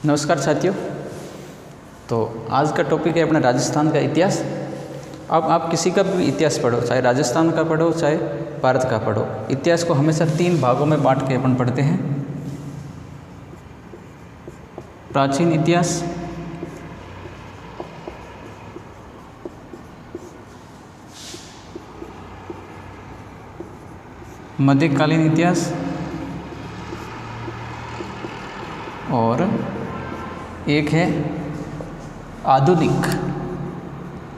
नमस्कार साथियों। तो आज का टॉपिक है अपना राजस्थान का इतिहास। अब आप किसी का भी इतिहास पढ़ो, चाहे राजस्थान का पढ़ो चाहे भारत का पढ़ो, इतिहास को हमेशा 3 भागों में बांट के अपन पढ़ते हैं। प्राचीन इतिहास, मध्यकालीन इतिहास और एक है आधुनिक।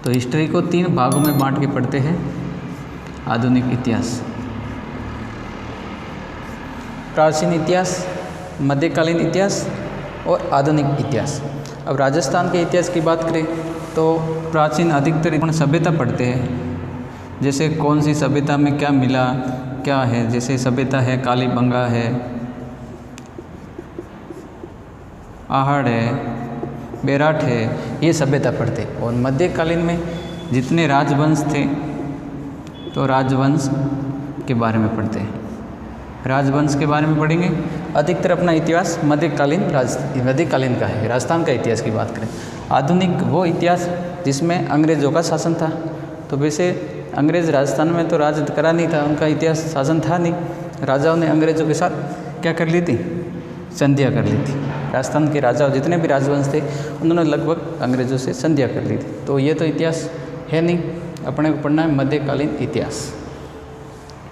तो हिस्ट्री को 3 भागों में बांट के पढ़ते हैं। आधुनिक इतिहास, प्राचीन इतिहास, मध्यकालीन इतिहास और आधुनिक इतिहास। अब राजस्थान के इतिहास की बात करें तो प्राचीन अधिकतर अपन सभ्यता पढ़ते हैं। जैसे कौन सी सभ्यता में क्या मिला, क्या है। जैसे सभ्यता है कालीबंगा है, आहड़ है, बेराट है, ये सभ्यता पढ़ते। और मध्यकालीन में जितने राजवंश थे तो राजवंश के बारे में पढ़ते हैं। राजवंश के बारे में पढ़ेंगे। अधिकतर अपना इतिहास मध्यकालीन का है। राजस्थान का इतिहास की बात करें, आधुनिक वो इतिहास जिसमें अंग्रेज़ों का शासन था। तो वैसे अंग्रेज़ राजस्थान में तो राज करा नहीं था, उनका इतिहास शासन था नहीं। राजाओं ने अंग्रेज़ों के साथ क्या कर ली थी, संधियाँ कर ली थी। राजस्थान के राजा जितने भी राजवंश थे उन्होंने लगभग अंग्रेज़ों से संधियाँ कर ली थी। तो ये तो इतिहास है नहीं, अपने को पढ़ना है मध्यकालीन इतिहास।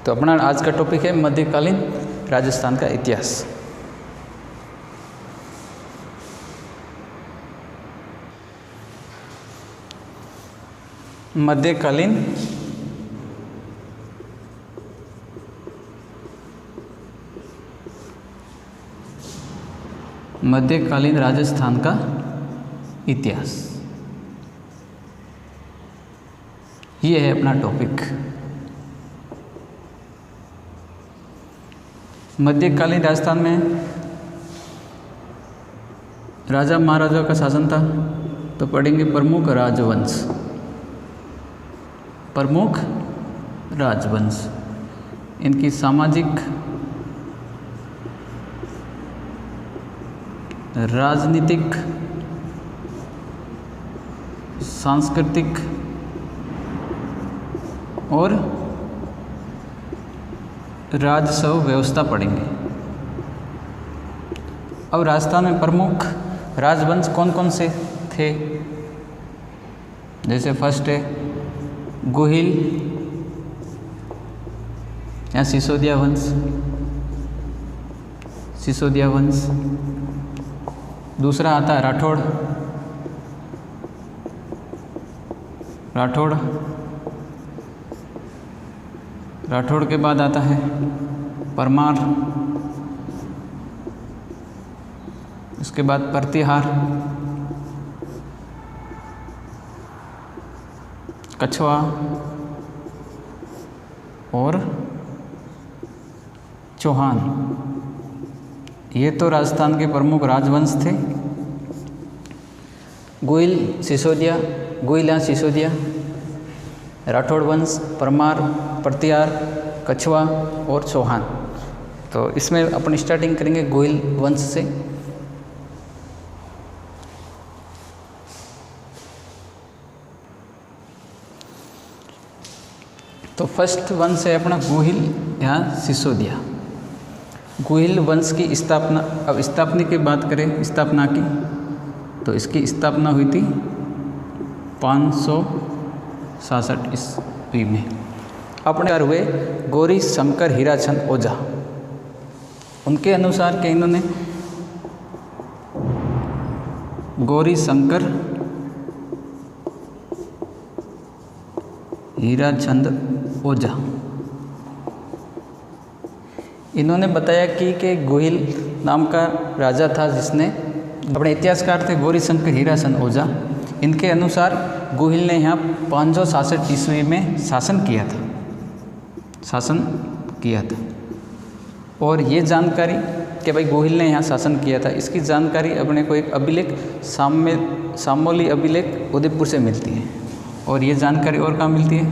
तो अपना आज का टॉपिक है मध्यकालीन राजस्थान का इतिहास। मध्यकालीन राजस्थान का इतिहास, ये है अपना टॉपिक। मध्यकालीन राजस्थान में राजा महाराजाओं का शासन था। तो पढ़ेंगे प्रमुख राजवंश। प्रमुख राजवंश, इनकी सामाजिक, राजनीतिक, सांस्कृतिक और राजस्व व्यवस्था पढ़ेंगे। अब राजस्थान में प्रमुख राजवंश कौन कौन से थे। जैसे फर्स्ट है गोहिल या सिसोदिया वंश। दूसरा आता है राठौड़ के बाद आता है परमार, इसके बाद प्रतिहार, कछवा और चौहान। ये तो राजस्थान के प्रमुख राजवंश थे। गोइल या सिसोदिया, राठौड़ वंश, परमार, प्रतिहार, कछवा और चौहान। तो इसमें अपन स्टार्टिंग करेंगे गोइल वंश से। तो फर्स्ट वंश है अपना गोहिल या सिसोदिया। गोहिल वंश की स्थापना, अब स्थापना की बात करें, स्थापना की, तो इसकी स्थापना हुई थी 566 ईस्वी में। अपने हुए गौरी शंकर हीराचंद ओझा। उनके अनुसार के इन्होंने गौरी शंकर हीराचंद ओझा, इन्होंने बताया कि गोहिल नाम का राजा था जिसने, अपने इतिहासकार थे गौरी शंकर हीराचंद ओझा। इनके अनुसार गोहिल ने यहाँ 566 ईस्वी में शासन किया था। और ये जानकारी कि भाई गोहिल ने यहाँ शासन किया था, इसकी जानकारी अपने को एक अभिलेख सामोली अभिलेख उदयपुर से मिलती है। और ये जानकारी और कहाँ मिलती है,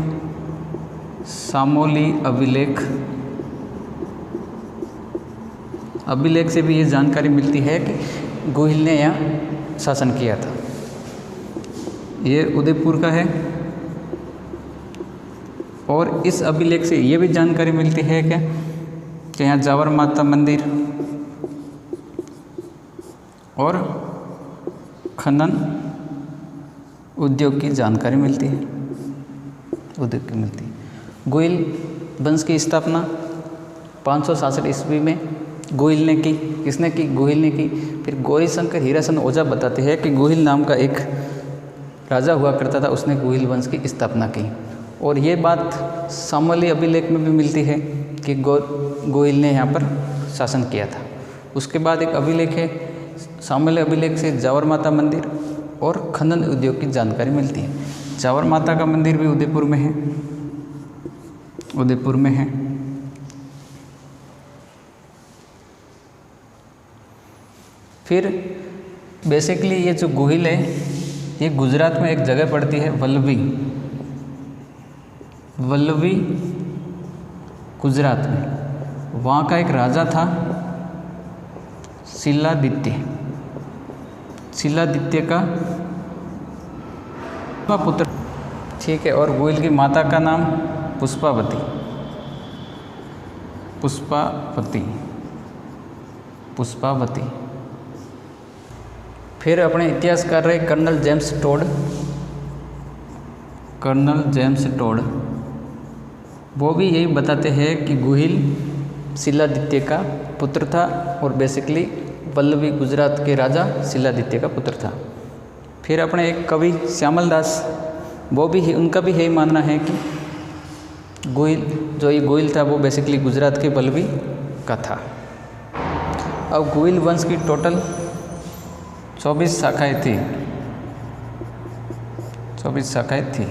सामोली अभिलेख से भी ये जानकारी मिलती है कि गोहिल ने यहाँ शासन किया था। ये उदयपुर का है। और इस अभिलेख से ये भी जानकारी मिलती है क्या कि यहाँ जावर माता मंदिर और खनन उद्योग की जानकारी मिलती है, उद्योग की मिलती है। गोहिल वंश की स्थापना 567 ईस्वी में गोहिल ने की। किसने की? गोहिल ने की। फिर गौरीशंकर हीराचंद ओझा बताते हैं कि गोहिल नाम का एक राजा हुआ करता था, उसने गोहिल वंश की स्थापना की। और ये बात शामली अभिलेख में भी मिलती है कि गोहिल ने यहाँ पर शासन किया था। उसके बाद एक अभिलेख है, शामली अभिलेख से जावर माता मंदिर और खनन उद्योग की जानकारी मिलती है। जावर माता का मंदिर भी उदयपुर में है, उदयपुर में है। फिर बेसिकली ये जो गोहिल है ये गुजरात में एक जगह पड़ती है, वल्लभी, वल्लभी गुजरात में। वहाँ का एक राजा था शिलादित्य, शिलादित्य का पुत्र, ठीक है। और गोहिल की माता का नाम पुष्पावती, पुष्पावती, पुष्पावती। फिर अपने इतिहासकार रहे colonel James Tod, colonel James Tod. वो भी यही बताते हैं कि गोहिल शिलादित्य का पुत्र था और बेसिकली वल्लभी गुजरात के राजा शिलादित्य का पुत्र था। फिर अपने एक कवि श्यामल दास, वो भी उनका भी यही मानना है कि गोहिल, जो ये गोहिल था वो बेसिकली गुजरात के वल्लभी का था। अब गोहिल वंश की टोटल 24 शाखाएँ थी, 24 शाखाएँ थी।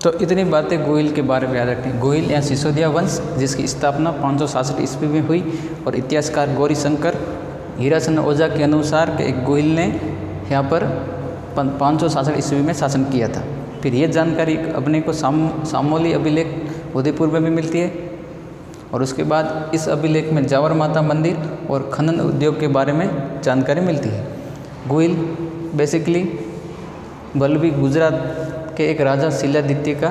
तो इतनी बातें गोहिल के बारे में याद रखनी। गोहिल या सिसोदिया वंश जिसकी स्थापना 567 ईस्वी में हुई और इतिहासकार गौरीशंकर हीराचंद ओझा के अनुसार कि एक गोहिल ने यहाँ पर 567 ईस्वी में शासन किया था। फिर ये जानकारी अपने को शामली अभिलेख उदयपुर में भी मिलती है। और उसके बाद इस अभिलेख में जावर माता मंदिर और खनन उद्योग के बारे में जानकारी मिलती है। गोहिल बेसिकली वल्लभी गुजरात के एक राजा शिलादित्य का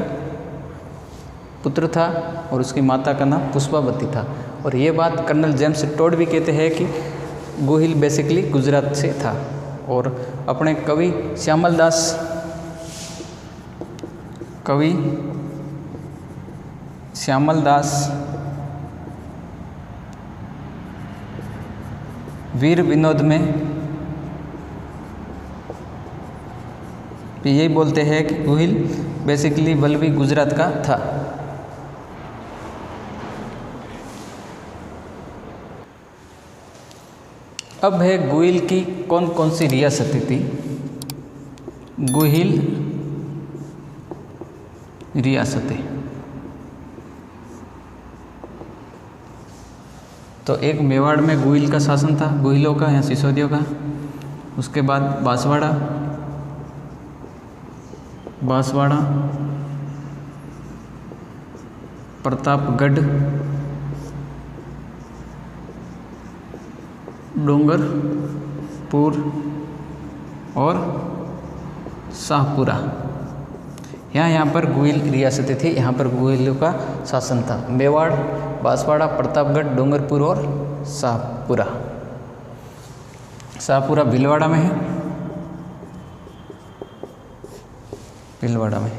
पुत्र था और उसकी माता का नाम पुष्पावती था। और ये बात कर्नल जेम्स टोड भी कहते हैं कि गोहिल बेसिकली गुजरात से था। और अपने कवि श्यामल दास, कवि श्यामल दास वीर विनोद में यही बोलते हैं कि गोहिल बेसिकली वल्लभी गुजरात का था। अब है गोहिल की कौन कौन सी रियासतें थी। गोहिल रियासतें, तो एक मेवाड़ में गोहिल का शासन था, गोहिलों का या सिसोदियों का। उसके बाद बांसवाड़ा, बांसवाड़ा, प्रतापगढ़, डूंगरपुर और शाहपुरा। यहाँ पर गोहिल रियासतें थी, यहाँ पर गोहिलों का शासन था। मेवाड़, बांसवाड़ा, प्रतापगढ़, डूंगरपुर और शाहपुरा। शाहपुरा भीलवाड़ा में है, भीलवाड़ा में।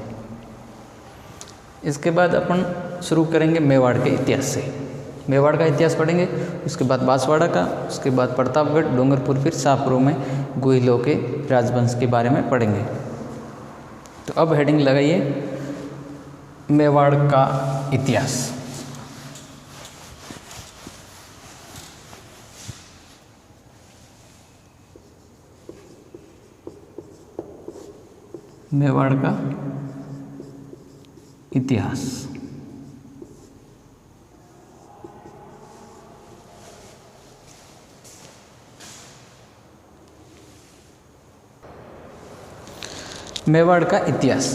इसके बाद अपन शुरू करेंगे मेवाड़ के इतिहास से। मेवाड़ का इतिहास पढ़ेंगे, उसके बाद बांसवाड़ा का, उसके बाद प्रतापगढ़, डूंगरपुर, फिर शाहपुर में गोहिलों के राजवंश के बारे में पढ़ेंगे। तो अब हेडिंग लगाइए मेवाड़ का इतिहास। मेवाड़ का इतिहास। मेवाड़ का इतिहास,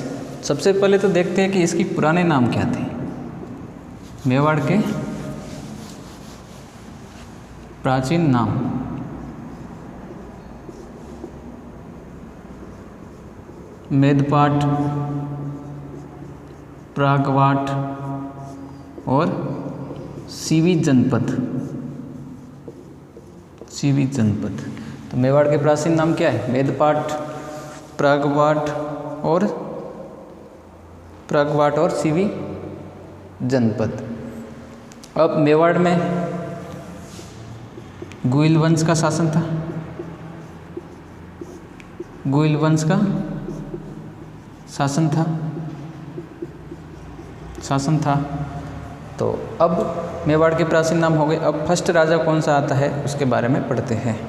सबसे पहले तो देखते हैं कि इसकी पुराने नाम क्या थे। मेवाड़ के प्राचीन नाम। मेदपाट, प्रागवाट और सीवी जनपद। सीवी जनपद। तो मेवाड़ के प्राचीन नाम क्या है? मेदपाट, प्रागवाट और सीवी जनपद। अब मेवाड़ में गुइल वंश का शासन था। गुइल वंश का शासन था। तो अब मेवाड़ के प्राचीन नाम हो गए। अब फर्स्ट राजा कौन सा आता है उसके बारे में पढ़ते हैं।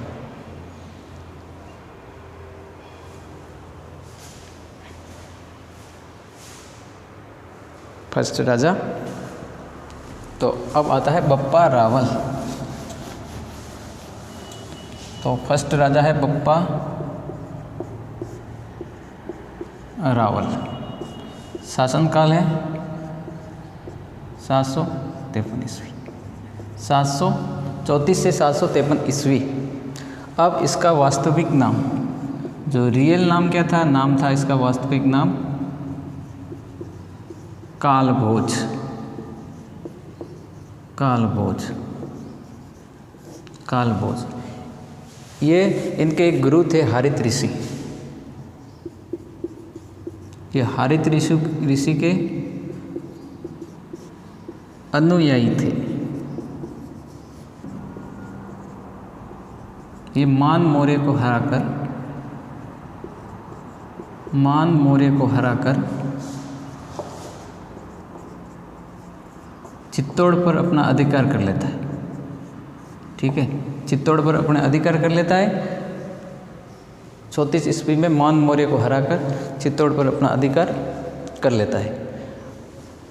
फर्स्ट राजा तो अब आता है बप्पा रावल। तो फर्स्ट राजा है बप्पा रावल। शासनकाल है 753 ईस्वी, 734 से 753 ईस्वी। अब इसका वास्तविक नाम, जो रियल नाम क्या था, नाम था इसका वास्तविक नाम कालभोज। कालभोज। ये इनके एक गुरु थे हारित ऋषि। ये हारित ऋषि के अनुयायी थे। ये मान मौर्य को हराकर चित्तौड़ पर अपना अधिकार कर लेता है। ठीक है, चित्तौड़ पर अपने अधिकार कर लेता है। 34 ईस्वी में मान मौर्य को हराकर चित्तौड़ पर अपना अधिकार कर लेता है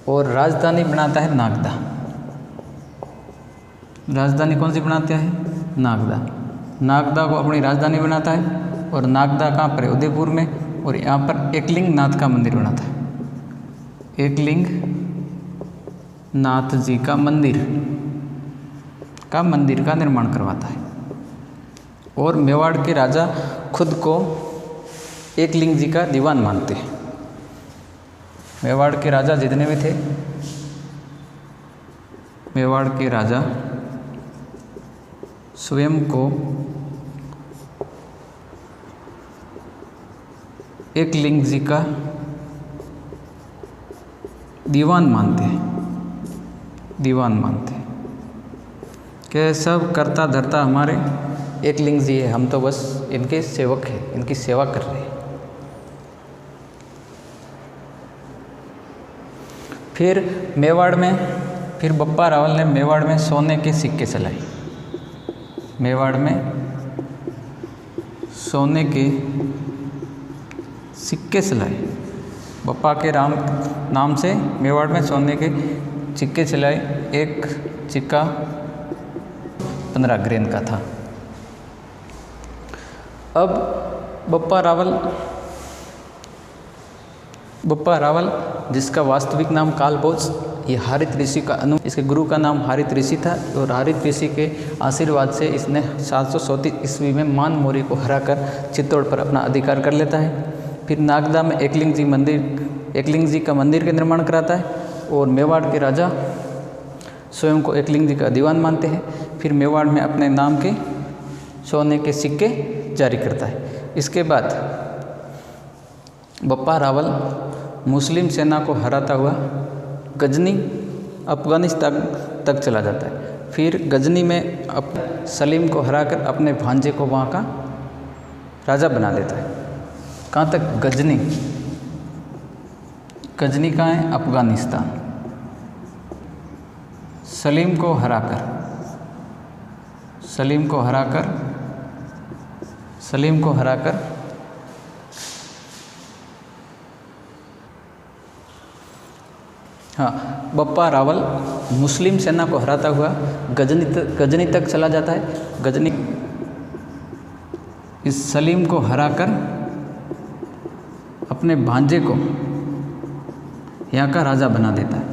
और राजधानी बनाता है नागदा। राजधानी कौन सी बनाता है? नागदा। नागदा को अपनी राजधानी बनाता है और नागदा कहाँ पर है? उदयपुर में। और यहाँ पर एकलिंग नाथ का मंदिर बनाता है। एकलिंग नाथ जी का मंदिर का निर्माण करवाता है। और मेवाड़ के राजा खुद को एकलिंग जी का दीवान मानते हैं। मेवाड़ के राजा जितने भी थे, मेवाड़ के राजा स्वयं को एकलिंग जी का दीवान मानते हैं। कि सब करता धरता हमारे एकलिंग जी है, हम तो बस इनके सेवक हैं, इनकी सेवा कर रहे हैं। फिर बप्पा रावल ने मेवाड़ में सोने के सिक्के चलाए। मेवाड़ में सोने के सिक्के चलाए। बप्पा के नाम से मेवाड़ में सोने के सिक्के चलाए। एक सिक्का 15 ग्रेन का था। अब बप्पा रावल जिसका वास्तविक नाम कालभोज, ये हारित ऋषि का इसके गुरु का नाम हारित ऋषि था। और हारित ऋषि के आशीर्वाद से इसने 734 ईस्वी में मान मौर्य को हराकर चित्तौड़ पर अपना अधिकार कर लेता है। फिर नागदा में एकलिंग जी का मंदिर का निर्माण कराता है और मेवाड़ के राजा स्वयं को एकलिंग जी का दीवान मानते हैं। फिर मेवाड़ में अपने नाम के सोने के सिक्के जारी करता है। इसके बाद बप्पा रावल मुस्लिम सेना को हराता हुआ गजनी अफगानिस्तान तक चला जाता है। फिर गजनी में सलीम को हराकर अपने भांजे को वहाँ का राजा बना देता है। कहाँ तक? गजनी कहाँ है? अफगानिस्तान। सलीम को हराकर बप्पा रावल मुस्लिम सेना को हराता हुआ गजनी तक चला जाता है। गजनी इस सलीम को हराकर अपने भांजे को यहाँ का राजा बना देता है।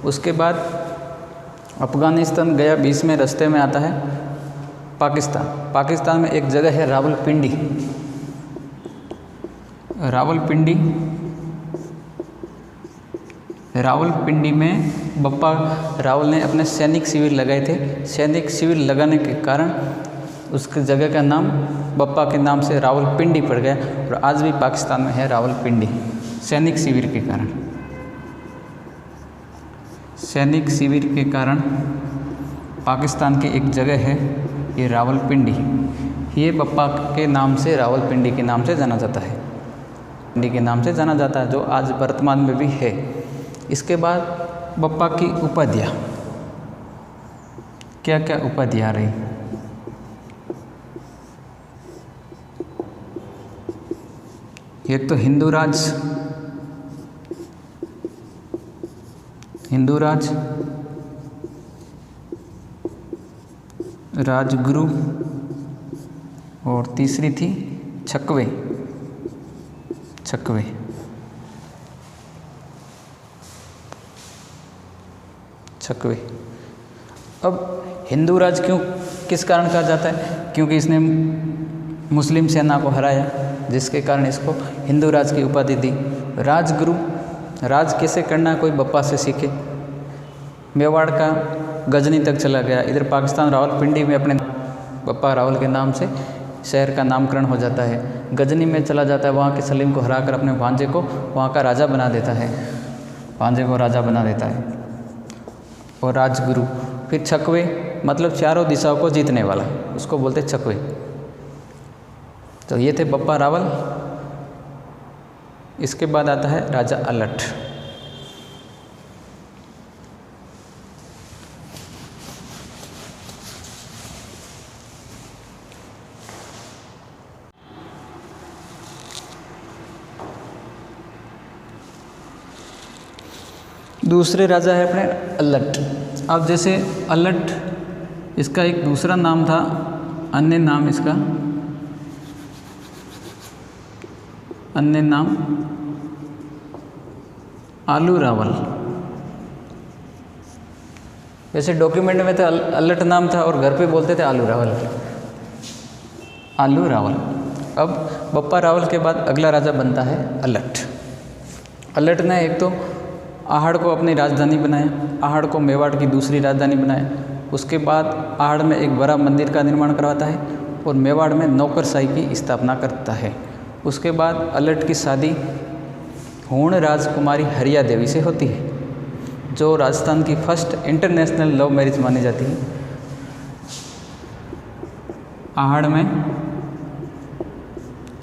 उसके बाद अफ़गानिस्तान गया, बीच में रास्ते में आता है पाकिस्तान में एक जगह है रावलपिंडी। रावलपिंडी में बप्पा रावल ने अपने सैनिक शिविर लगाए थे। सैनिक शिविर लगाने के कारण उसकी जगह का नाम बप्पा के नाम से रावलपिंडी पड़ गया और आज भी पाकिस्तान में है रावलपिंडी, सैनिक शिविर के कारण। सैनिक शिविर के कारण पाकिस्तान की एक जगह है ये रावलपिंडी, ये बप्पा के नाम से रावलपिंडी के नाम से जाना जाता है, पिंडी के नाम से जाना जाता है, जो आज वर्तमान में भी है। इसके बाद बप्पा की उपाधियाँ, क्या क्या उपाधियाँ रही? एक तो हिंदूराज, राजगुरु और तीसरी थी छकवे। अब हिंदूराज किस कारण कहा जाता है? क्योंकि इसने मुस्लिम सेना को हराया, जिसके कारण इसको हिंदूराज की उपाधि दी। राजगुरु, राज कैसे करना है कोई बप्पा से सीखे। मेवाड़ का गजनी तक चला गया, इधर पाकिस्तान रावलपिंडी में अपने बप्पा रावल के नाम से शहर का नामकरण हो जाता है। गजनी में चला जाता है, वहाँ के सलीम को हराकर अपने भांजे को वहाँ का राजा बना देता है, और राजगुरु। फिर छकवे, मतलब चारों दिशाओं को जीतने वाला, उसको बोलते छकवे। तो ये थे बप्पा रावल। इसके बाद आता है राजा अलट। दूसरे राजा है अपने अलट। अब जैसे अलट, इसका एक दूसरा नाम था, अन्य नाम इसका, अन्य नाम आलू रावल। वैसे डॉक्यूमेंट में तो अलट नाम था और घर पे बोलते थे आलू रावल। अब बप्पा रावल के बाद अगला राजा बनता है अलट। अलट ने एक तो आहड़ को अपनी राजधानी बनाया, आहड़ को मेवाड़ की दूसरी राजधानी बनाया। उसके बाद आहड़ में एक बड़ा मंदिर का निर्माण करवाता है और मेवाड़ में नौकरशाही की स्थापना करता है। उसके बाद अलट की शादी हूण राजकुमारी हरिया देवी से होती है, जो राजस्थान की फर्स्ट इंटरनेशनल लव मैरिज मानी जाती है।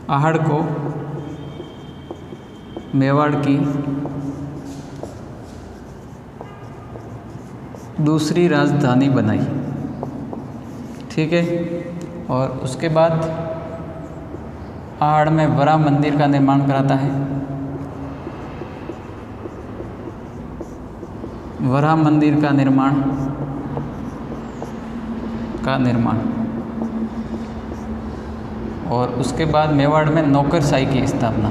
आहड़ को मेवाड़ की दूसरी राजधानी बनाई, ठीक है। और उसके बाद आहड़ में बड़ा मंदिर का निर्माण कराता है। वरा मंदिर का निर्माण और उसके बाद मेवाड़ में नौकरशाही की स्थापना।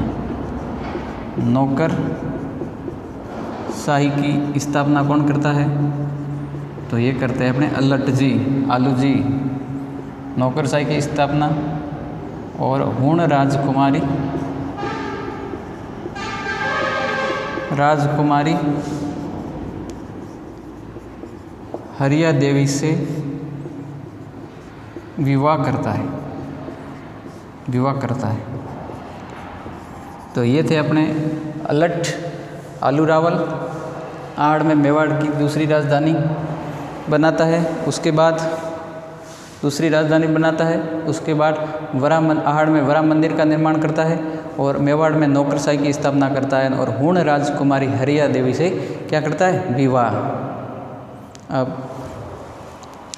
नौकरशाही की स्थापना कौन करता है? तो ये करते हैं अपने अलट जी, आलू जी। नौकरशाही की स्थापना और हूण राजकुमारी हरिया देवी से विवाह करता है। तो ये थे अपने अलट, आलू रावल। आहड़ में मेवाड़ की दूसरी राजधानी बनाता है, उसके बाद दूसरी राजधानी बनाता है। उसके बाद आहड़ में वरा मंदिर का निर्माण करता है और मेवाड़ में नौकरशाही की स्थापना करता है और हूण राजकुमारी हरिया देवी से क्या करता है? विवाह। अब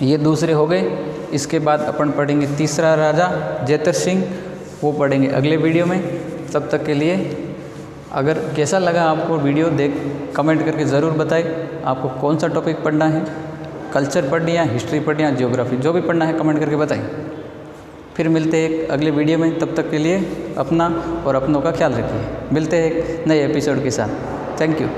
ये दूसरे हो गए। इसके बाद अपन पढ़ेंगे तीसरा राजा जैतर सिंह, वो पढ़ेंगे अगले वीडियो में। तब तक के लिए अगर कैसा लगा आपको वीडियो कमेंट करके ज़रूर बताएं। आपको कौन सा टॉपिक पढ़ना है, कल्चर पढ़नी है, हिस्ट्री पढ़नी है, ज्योग्राफी, जो भी पढ़ना है कमेंट करके बताएं। फिर मिलते हैं एक अगले वीडियो में। तब तक के लिए अपना और अपनों का ख्याल रखिए। मिलते हैं एक नए एपिसोड के साथ। Thank you.